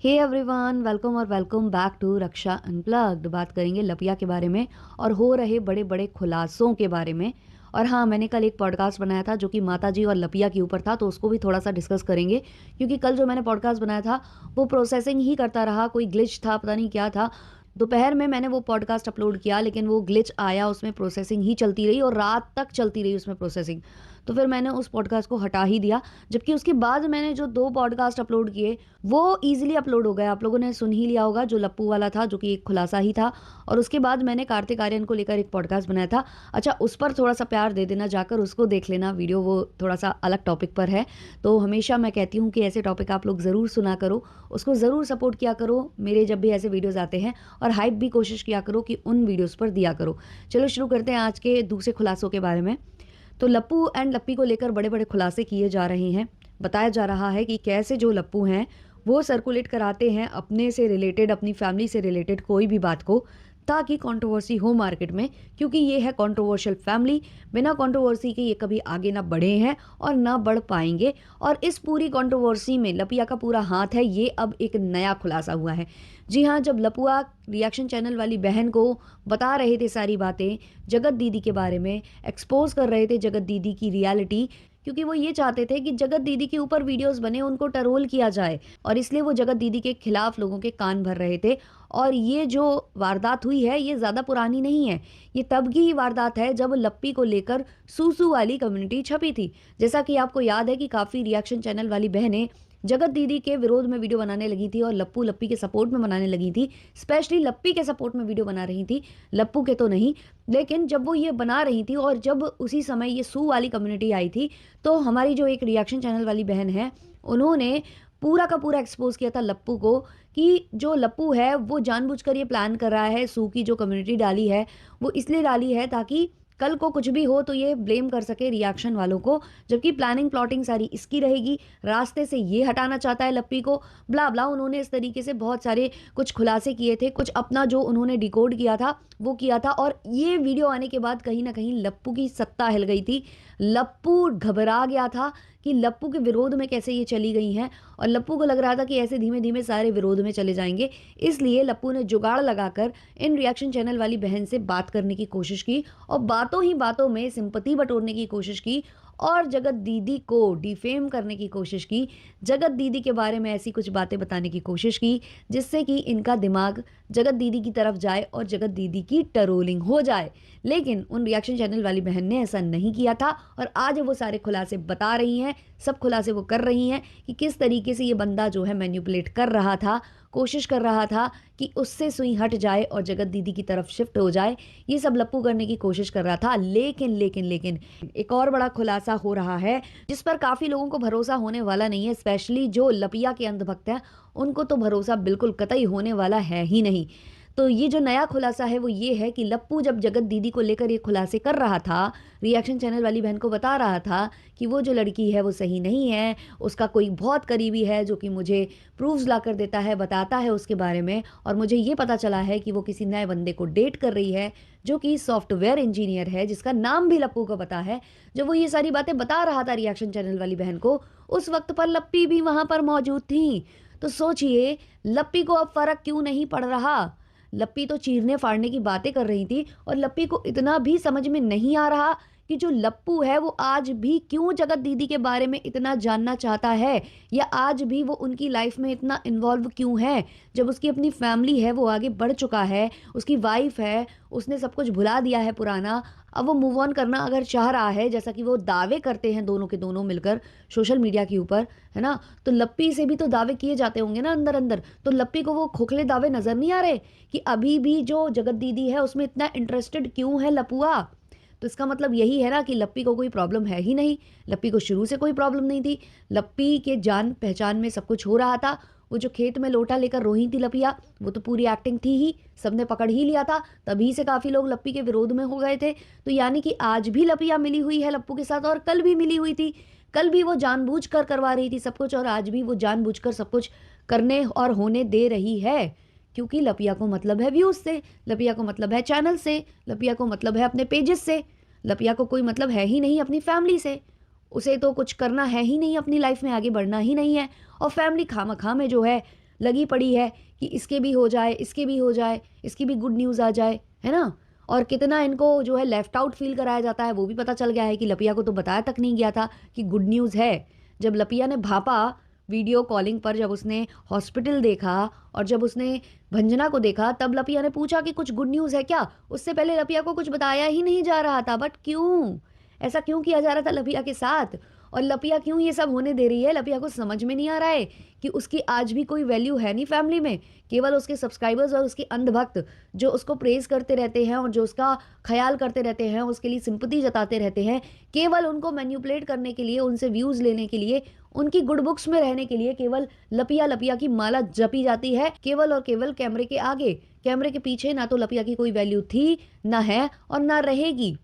हे everyone, welcome और welcome back to Raksha unplugged. बात करेंगे लपिया के बारे में और हो रहे बड़े बड़े खुलासों के बारे में। और हाँ, मैंने कल एक पॉडकास्ट बनाया था जो कि माता जी और लपिया के ऊपर था, तो उसको भी थोड़ा सा डिस्कस करेंगे। क्योंकि कल जो मैंने पॉडकास्ट बनाया था वो प्रोसेसिंग ही करता रहा, कोई ग्लिच था, पता नहीं क्या था। दोपहर में मैंने वो पॉडकास्ट अपलोड किया, लेकिन वो ग्लिच आया, उसमें प्रोसेसिंग ही चलती रही और रात तक चलती रही उसमें प्रोसेसिंग। तो फिर मैंने उस पॉडकास्ट को हटा ही दिया। जबकि उसके बाद मैंने जो 2 पॉडकास्ट अपलोड किए वो ईज़िली अपलोड हो गए। आप लोगों ने सुन ही लिया होगा, जो लप्पू वाला था, जो कि एक खुलासा ही था। और उसके बाद मैंने कार्तिक आर्यन को लेकर एक पॉडकास्ट बनाया था। अच्छा, उस पर थोड़ा-सा प्यार दे देना, जाकर उसको देख लेना वीडियो, वो थोड़ा-सा अलग टॉपिक पर है। तो हमेशा मैं कहती हूँ कि ऐसे टॉपिक आप लोग ज़रूर सुना करो, उसको ज़रूर सपोर्ट किया करो मेरे जब भी ऐसे वीडियोज़ आते हैं, और हाइप भी कोशिश किया करो कि उन वीडियोज़ पर दिया करो। चलो शुरू करते हैं आज के दूसरे खुलासों के बारे में। तो लप्पू एंड लप्पी को लेकर बड़े-बड़े खुलासे किए जा रहे हैं। बताया जा रहा है कि कैसे जो लप्पू हैं, वो सर्कुलेट कराते हैं अपने से रिलेटेड, अपनी फैमिली से रिलेटेड कोई भी बात को, ताकि कंट्रोवर्सी हो मार्केट में। क्योंकि ये है कंट्रोवर्शियल फैमिली, बिना कंट्रोवर्सी के ये कभी आगे ना बढ़े हैं और ना बढ़ पाएँगे। और इस पूरी कंट्रोवर्सी में लपिया का पूरा हाथ है, ये अब एक नया खुलासा हुआ है। जी हाँ, जब लपुआ रिएक्शन चैनल वाली बहन को बता रहे थे सारी बातें जगत दीदी के बारे में, एक्सपोज़ कर रहे थे जगत दीदी की रियलिटी, क्योंकि वो ये चाहते थे कि जगत दीदी के ऊपर वीडियोज़ बने, उनको ट्रोल किया जाए, और इसलिए वो जगत दीदी के खिलाफ लोगों के कान भर रहे थे। और ये जो वारदात हुई है, ये ज़्यादा पुरानी नहीं है। ये तब की ही वारदात है जब लप्पी को लेकर सूसू वाली कम्युनिटी छपी थी। जैसा कि आपको याद है कि काफ़ी रिएक्शन चैनल वाली बहनें जगत दीदी के विरोध में वीडियो बनाने लगी थी और लप्पू लप्पी के सपोर्ट में बनाने लगी थी। स्पेशली लप्पी के सपोर्ट में वीडियो बना रही थी, लप्पू के तो नहीं। लेकिन जब वो ये बना रही थी और जब उसी समय ये सू वाली कम्युनिटी आई थी, तो हमारी जो एक रिएक्शन चैनल वाली बहन है, उन्होंने पूरा का पूरा एक्सपोज़ किया था लप्पू को, कि जो लप्पू है वो जानबूझकर ये प्लान कर रहा है। सू की जो कम्युनिटी डाली है, वो इसलिए डाली है ताकि कल को कुछ भी हो तो ये ब्लेम कर सके रिएक्शन वालों को, जबकि प्लानिंग प्लॉटिंग सारी इसकी रहेगी। रास्ते से ये हटाना चाहता है लप्पी को, ब्ला ब्ला। उन्होंने इस तरीके से बहुत सारे कुछ खुलासे किए थे, कुछ अपना जो उन्होंने डिकोड किया था वो किया था। और ये वीडियो आने के बाद कहीं ना कहीं लप्पू की सत्ता हिल गई थी। लप्पू घबरा गया था कि लप्पू के विरोध में कैसे ये चली गई हैं, और लप्पू को लग रहा था कि ऐसे धीमे धीमे सारे विरोध में चले जाएंगे। इसलिए लप्पू ने जुगाड़ लगाकर इन रिएक्शन चैनल वाली बहन से बात करने की कोशिश की, और बातों ही बातों में सिंपैथी बटोरने की कोशिश की, और जगत दीदी को डिफेम करने की कोशिश की। जगत दीदी के बारे में ऐसी कुछ बातें बताने की कोशिश की जिससे कि इनका दिमाग जगत दीदी की तरफ जाए और जगत दीदी की ट्रोलिंग हो जाए। लेकिन उन रिएक्शन चैनल वाली बहन ने ऐसा नहीं किया था, और आज वो सारे खुलासे बता रही हैं। सब खुलासे वो कर रही हैं कि किस तरीके से ये बंदा जो है मैनिपुलेट कर रहा था, कोशिश कर रहा था कि उससे सुई हट जाए और जगत दीदी की तरफ शिफ्ट हो जाए। ये सब लप्पू करने की कोशिश कर रहा था। लेकिन एक और बड़ा खुलासा हो रहा है जिस पर काफ़ी लोगों को भरोसा होने वाला नहीं है। स्पेशली जो लपिया के अंधभक्त हैं, उनको तो भरोसा बिल्कुल कतई होने वाला है ही नहीं। तो ये जो नया खुलासा है वो ये है कि लप्पू जब जगत दीदी को लेकर ये खुलासे कर रहा था, रिएक्शन चैनल वाली बहन को बता रहा था कि वो जो लड़की है वो सही नहीं है, उसका कोई बहुत करीबी है जो कि मुझे प्रूफ्स ला कर देता है, बताता है उसके बारे में, और मुझे ये पता चला है कि वो किसी नए बंदे को डेट कर रही है जो कि सॉफ्टवेयर इंजीनियर है, जिसका नाम भी लप्पू को पता है। जब वो ये सारी बातें बता रहा था रिएक्शन चैनल वाली बहन को, उस वक्त पर लप्पी भी वहां पर मौजूद थी। तो सोचिए, लप्पी को अब फर्क क्यों नहीं पड़ रहा। लप्पी तो चीरने फाड़ने की बातें कर रही थी, और लप्पी को इतना भी समझ में नहीं आ रहा कि जो लप्पू है वो आज भी क्यों जगत दीदी के बारे में इतना जानना चाहता है, या आज भी वो उनकी लाइफ में इतना इन्वॉल्व क्यों है। जब उसकी अपनी फैमिली है, वो आगे बढ़ चुका है, उसकी वाइफ है, उसने सब कुछ भुला दिया है पुराना। अब वो मूव ऑन करना अगर चाह रहा है, जैसा कि वो दावे करते हैं दोनों के दोनों मिलकर सोशल मीडिया के ऊपर, है ना, तो लप्पी से भी तो दावे किए जाते होंगे ना अंदर अंदर। तो लप्पी को वो खोखले दावे नजर नहीं आ रहे कि अभी भी जो जगत दीदी है उसमें इतना इंटरेस्टेड क्यों है लपुआ। तो इसका मतलब यही है ना कि लप्पी को कोई प्रॉब्लम है ही नहीं। लप्पी को शुरू से कोई प्रॉब्लम नहीं थी। लप्पी के जान पहचान में सब कुछ हो रहा था। वो जो खेत में लोटा लेकर रोही थी लपिया, वो तो पूरी एक्टिंग थी ही, सबने पकड़ ही लिया था। तभी से काफ़ी लोग लप्पी के विरोध में हो गए थे। तो यानी कि आज भी लपिया मिली हुई है लप्पू के साथ, और कल भी मिली हुई थी। कल भी वो जानबूझकर करवा रही थी सब कुछ, और आज भी वो जानबूझकर सब कुछ करने और होने दे रही है। क्योंकि लपिया को मतलब है व्यूज़ से, लपिया को मतलब है चैनल से, लपिया को मतलब है अपने पेजेस से। लपिया को कोई मतलब है ही नहीं अपनी फैमिली से। उसे तो कुछ करना है ही नहीं, अपनी लाइफ में आगे बढ़ना ही नहीं है। और फैमिली खामखा में जो है लगी पड़ी है कि इसके भी हो जाए, इसके भी हो जाए, इसकी भी गुड न्यूज़ आ जाए, है ना? और कितना इनको जो है लेफ्ट आउट फ़ील कराया जाता है, वो भी पता चल गया है कि लपिया को तो बताया तक नहीं गया था कि गुड न्यूज़ है। जब लपिया ने भापा वीडियो कॉलिंग पर, जब उसने हॉस्पिटल देखा और जब उसने भंजना को देखा, तब लपिया ने पूछा कि कुछ गुड न्यूज़ है क्या? उससे पहले लपिया को कुछ बताया ही नहीं जा रहा था, बट क्यों? ऐसा क्यों किया जा रहा था लपिया के साथ? और लपिया क्यों ये सब होने दे रही है? लपिया को समझ में नहीं आ रहा है कि उसकी आज भी कोई वैल्यू है नहीं फैमिली में। केवल उसके सब्सक्राइबर्स और उसके अंधभक्त जो उसको प्रेज़ करते रहते हैं और जो उसका ख़्याल करते रहते हैं, उसके लिए सिंपैथी जताते रहते हैं, केवल उनको मैनिपुलेट करने के लिए, उनसे व्यूज़ लेने के लिए, उनकी गुड बुक्स में रहने के लिए केवल लपिया लपिया की माला जपी जाती है, केवल और केवल कैमरे के आगे। कैमरे के पीछे ना तो लपिया की कोई वैल्यू थी, ना है और ना रहेगी।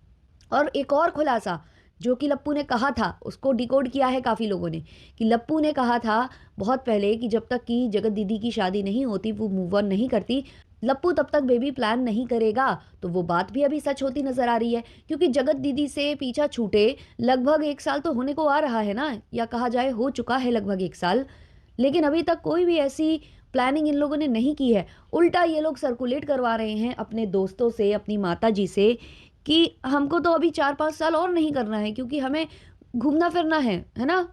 और एक और खुलासा जो कि लप्पू ने कहा था, उसको डिकोड किया है काफ़ी लोगों ने, कि लप्पू ने कहा था बहुत पहले कि जब तक कि जगत दीदी की शादी नहीं होती, वो मूव ऑन नहीं करती, लप्पू तब तक बेबी प्लान नहीं करेगा। तो वो बात भी अभी सच होती नज़र आ रही है, क्योंकि जगत दीदी से पीछा छूटे लगभग 1 साल तो होने को आ रहा है ना, या कहा जाए हो चुका है लगभग 1 साल। लेकिन अभी तक कोई भी ऐसी प्लानिंग इन लोगों ने नहीं की है। उल्टा ये लोग सर्कुलेट करवा रहे हैं अपने दोस्तों से, अपनी माताजी से, कि हमको तो अभी 4-5 साल और नहीं करना है क्योंकि हमें घूमना-फिरना है ना?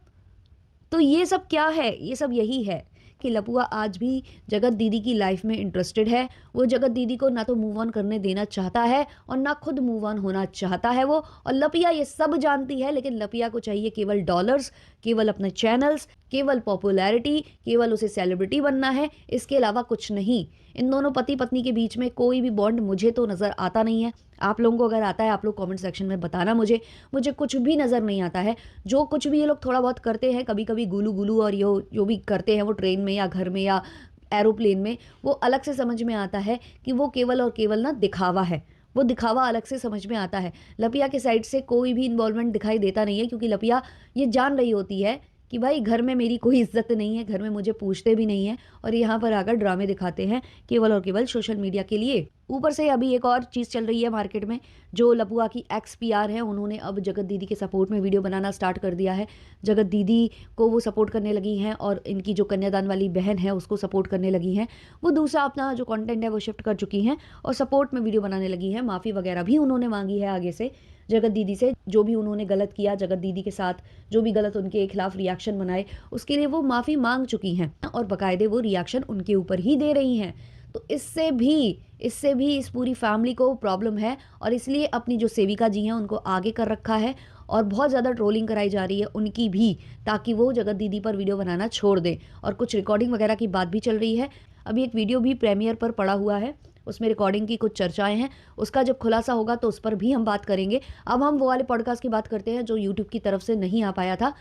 तो ये सब क्या है? ये सब यही है कि लपुआ आज भी जगत दीदी की लाइफ में इंटरेस्टेड है। वो जगत दीदी को ना तो मूव ऑन करने देना चाहता है और ना खुद मूव ऑन होना चाहता है वो। और लपिया ये सब जानती है, लेकिन लपिया को चाहिए केवल डॉलर्स, केवल अपने चैनल्स, केवल पॉपुलैरिटी, केवल उसे सेलिब्रिटी बनना है, इसके अलावा कुछ नहीं। इन दोनों पति-पत्नी के बीच में कोई भी बॉन्ड मुझे तो नज़र आता नहीं है। आप लोगों को अगर आता है, आप लोग कमेंट सेक्शन में बताना मुझे। मुझे कुछ भी नज़र नहीं आता है। जो कुछ भी ये लोग थोड़ा बहुत करते हैं, कभी-कभी गुलू-गुलू और यो जो भी करते हैं वो ट्रेन में या घर में या एरोप्लेन में, वो अलग से समझ में आता है कि वो केवल और केवल ना दिखावा है। वो दिखावा अलग से समझ में आता है। लपिया के साइड से कोई भी इन्वॉल्वमेंट दिखाई देता नहीं है, क्योंकि लपिया ये जान रही होती है कि भाई घर में मेरी कोई इज़्ज़त नहीं है, घर में मुझे पूछते भी नहीं हैं और यहाँ पर आकर ड्रामे दिखाते हैं केवल और केवल सोशल मीडिया के लिए। ऊपर से अभी एक और चीज़ चल रही है मार्केट में, जो लपुआ की एक्स पीआर है, उन्होंने अब जगत दीदी के सपोर्ट में वीडियो बनाना स्टार्ट कर दिया है। जगत दीदी को वो सपोर्ट करने लगी हैं और इनकी जो कन्यादान वाली बहन है उसको सपोर्ट करने लगी हैं। वो दूसरा अपना जो कंटेंट है वो शिफ्ट कर चुकी हैं और सपोर्ट में वीडियो बनाने लगी हैं। माफ़ी वगैरह भी उन्होंने मांगी है आगे से जगत दीदी से, जो भी उन्होंने गलत किया, जगत दीदी के साथ जो भी गलत उनके खिलाफ रिएक्शन बनाए, उसके लिए वो माफ़ी मांग चुकी हैं और बाकायदे वो रिएक्शन उनके ऊपर ही दे रही हैं। तो इससे भी इस पूरी फैमिली को प्रॉब्लम है और इसलिए अपनी जो सेविका जी हैं उनको आगे कर रखा है और बहुत ज़्यादा ट्रोलिंग कराई जा रही है उनकी भी, ताकि वो जगत दीदी पर वीडियो बनाना छोड़ दें। और कुछ रिकॉर्डिंग वगैरह की बात भी चल रही है। अभी एक वीडियो भी प्रीमियर पर पड़ा हुआ है, उसमें रिकॉर्डिंग की कुछ चर्चाएं हैं। उसका जब खुलासा होगा तो उस पर भी हम बात करेंगे। अब हम वो वाले पॉडकास्ट की बात करते हैं जो यूट्यूब की तरफ से नहीं आ पाया था।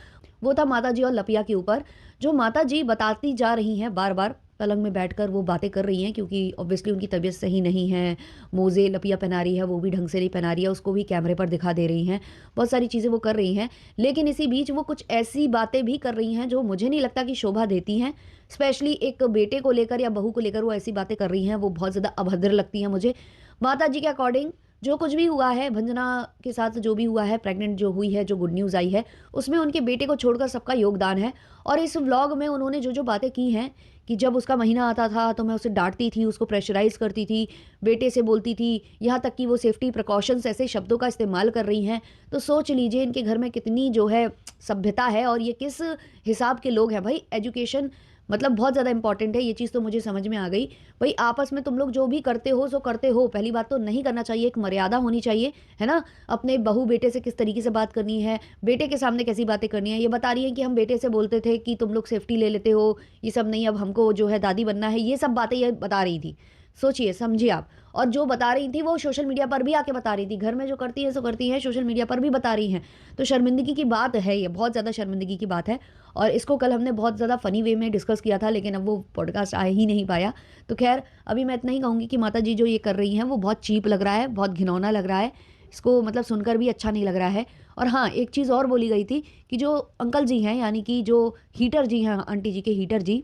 वो था माता जी और लपिया के ऊपर। जो माता जी बताती जा रही हैं, बार बार पलंग में बैठकर वो बातें कर रही हैं, क्योंकि ऑब्वियसली उनकी तबीयत सही नहीं है। मोज़े लपिया पहना रही है, वो भी ढंग से नहीं पहना रही है, उसको भी कैमरे पर दिखा दे रही हैं। बहुत सारी चीज़ें वो कर रही हैं, लेकिन इसी बीच वो कुछ ऐसी बातें भी कर रही हैं जो मुझे नहीं लगता कि शोभा देती हैं। स्पेशली एक बेटे को लेकर या बहू को लेकर वो ऐसी बातें कर रही हैं, वो बहुत ज़्यादा अभद्र लगती हैं मुझे। माता जी के अकॉर्डिंग जो कुछ भी हुआ है, भंजना के साथ जो भी हुआ है, प्रेग्नेंट जो हुई है, जो गुड न्यूज़ आई है, उसमें उनके बेटे को छोड़कर सबका योगदान है। और इस व्लॉग में उन्होंने जो बातें की हैं कि जब उसका महीना आता था तो मैं उसे डांटती थी, उसको प्रेशराइज़ करती थी, बेटे से बोलती थी, यहाँ तक कि वो सेफ्टी प्रिकॉशंस ऐसे शब्दों का इस्तेमाल कर रही हैं। तो सोच लीजिए इनके घर में कितनी जो है सभ्यता है और ये किस हिसाब के लोग हैं। भाई एजुकेशन मतलब बहुत ज़्यादा इंपॉर्टेंट है, ये चीज़ तो मुझे समझ में आ गई। भाई आपस में तुम लोग जो भी करते हो सो करते हो, पहली बात तो नहीं करना चाहिए, एक मर्यादा होनी चाहिए, है ना? अपने बहू बेटे से किस तरीके से बात करनी है, बेटे के सामने कैसी बातें करनी है। ये बता रही है कि हम बेटे से बोलते थे कि तुम लोग सेफ्टी ले लेते हो, ये सब नहीं, अब हमको जो है दादी बनना है, ये सब बातें ये बता रही थी। सोचिए, समझिए आप। और जो बता रही थी वो सोशल मीडिया पर भी आके बता रही थी, घर में जो करती है सो करती हैं, सोशल मीडिया पर भी बता रही हैं। तो शर्मिंदगी की बात है, ये बहुत ज़्यादा शर्मिंदगी की बात है। और इसको कल हमने बहुत ज़्यादा फ़नी वे में डिस्कस किया था, लेकिन अब वो पॉडकास्ट आ ही नहीं पाया। तो खैर अभी मैं इतना ही कहूँगी कि माता जी जो ये कर रही हैं वो बहुत चीप लग रहा है, बहुत घिनौना लग रहा है। इसको मतलब सुनकर भी अच्छा नहीं लग रहा है। और हाँ, एक चीज़ और बोली गई थी कि जो अंकल जी हैं, यानी कि जो हीटर जी हैं, आंटी जी के हीटर जी,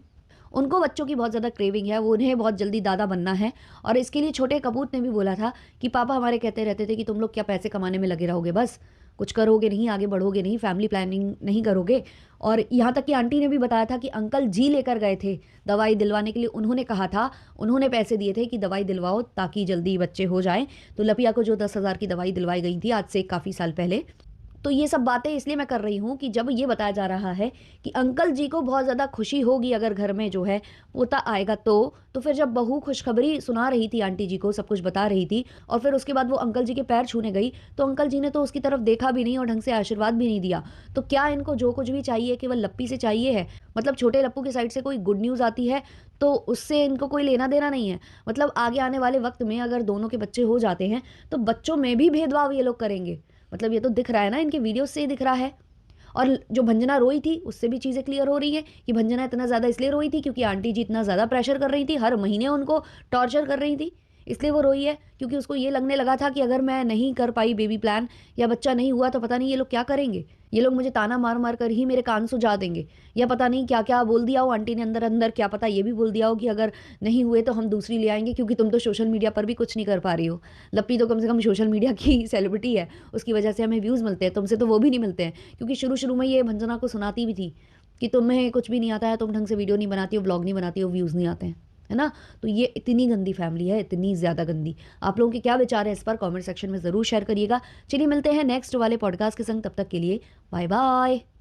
उनको बच्चों की बहुत ज़्यादा क्रेविंग है, वो उन्हें बहुत जल्दी दादा बनना है। और इसके लिए छोटे कपूत ने भी बोला था कि पापा हमारे कहते रहते थे कि तुम लोग क्या पैसे कमाने में लगे रहोगे बस। कुछ करोगे नहीं, आगे बढ़ोगे नहीं, फैमिली प्लानिंग नहीं करोगे। और यहाँ तक कि आंटी ने भी बताया था कि अंकल जी लेकर गए थे दवाई दिलवाने के लिए। उन्होंने कहा था, उन्होंने पैसे दिए थे कि दवाई दिलवाओ ताकि जल्दी बच्चे हो जाएँ। तो लपिया को जो 10,000 की दवाई दिलवाई गई थी आज से काफ़ी साल पहले। तो ये सब बातें इसलिए मैं कर रही हूँ कि जब ये बताया जा रहा है कि अंकल जी को बहुत ज़्यादा खुशी होगी अगर घर में जो है पोता आएगा, तो फिर जब बहू खुशखबरी सुना रही थी आंटी जी को, सब कुछ बता रही थी, और फिर उसके बाद वो अंकल जी के पैर छूने गई, तो अंकल जी ने तो उसकी तरफ देखा भी नहीं और ढंग से आशीर्वाद भी नहीं दिया। तो क्या इनको जो कुछ भी चाहिए केवल लप्पी से चाहिए है? मतलब छोटे लप्पू की साइड से कोई गुड न्यूज़ आती है तो उससे इनको कोई लेना देना नहीं है। मतलब आगे आने वाले वक्त में अगर दोनों के बच्चे हो जाते हैं तो बच्चों में भी भेदभाव ये लोग करेंगे। मतलब ये तो दिख रहा है ना, इनके वीडियो से ही दिख रहा है। और जो भंजना रोई थी उससे भी चीज़ें क्लियर हो रही हैं कि भंजना इतना ज़्यादा इसलिए रोई थी क्योंकि आंटी जी इतना ज़्यादा प्रेशर कर रही थी, हर महीने उनको टॉर्चर कर रही थी, इसलिए वो रोई है। क्योंकि उसको ये लगने लगा था कि अगर मैं नहीं कर पाई बेबी प्लान या बच्चा नहीं हुआ तो पता नहीं ये लोग क्या करेंगे, ये लोग मुझे ताना मार मार कर ही मेरे कान सुझा देंगे, या पता नहीं क्या क्या बोल दिया हो आंटी ने अंदर अंदर, क्या पता ये भी बोल दिया हो कि अगर नहीं हुए तो हम दूसरी ले आएंगे क्योंकि तुम तो सोशल मीडिया पर भी कुछ नहीं कर पा रही हो। लप्पी तो कम से कम सोशल मीडिया की सेलिब्रिटी है, उसकी वजह से हमें व्यूज़ मिलते हैं, तुमसे तो वो भी नहीं मिलते हैं। क्योंकि शुरू शुरू में ये भंजना को सुनाती भी थी कि तुम्हें कुछ भी नहीं आता है, तुम ढंग से वीडियो नहीं बनाती हो, व्लॉग नहीं बनाती हो, व्यूज़ नहीं आते हैं, है ना। तो ये इतनी गंदी फैमिली है, इतनी ज़्यादा गंदी। आप लोगों के क्या विचार हैं इस पर कमेंट सेक्शन में ज़रूर शेयर करिएगा। चलिए मिलते हैं नेक्स्ट वाले पॉडकास्ट के संग, तब तक के लिए बाय बाय।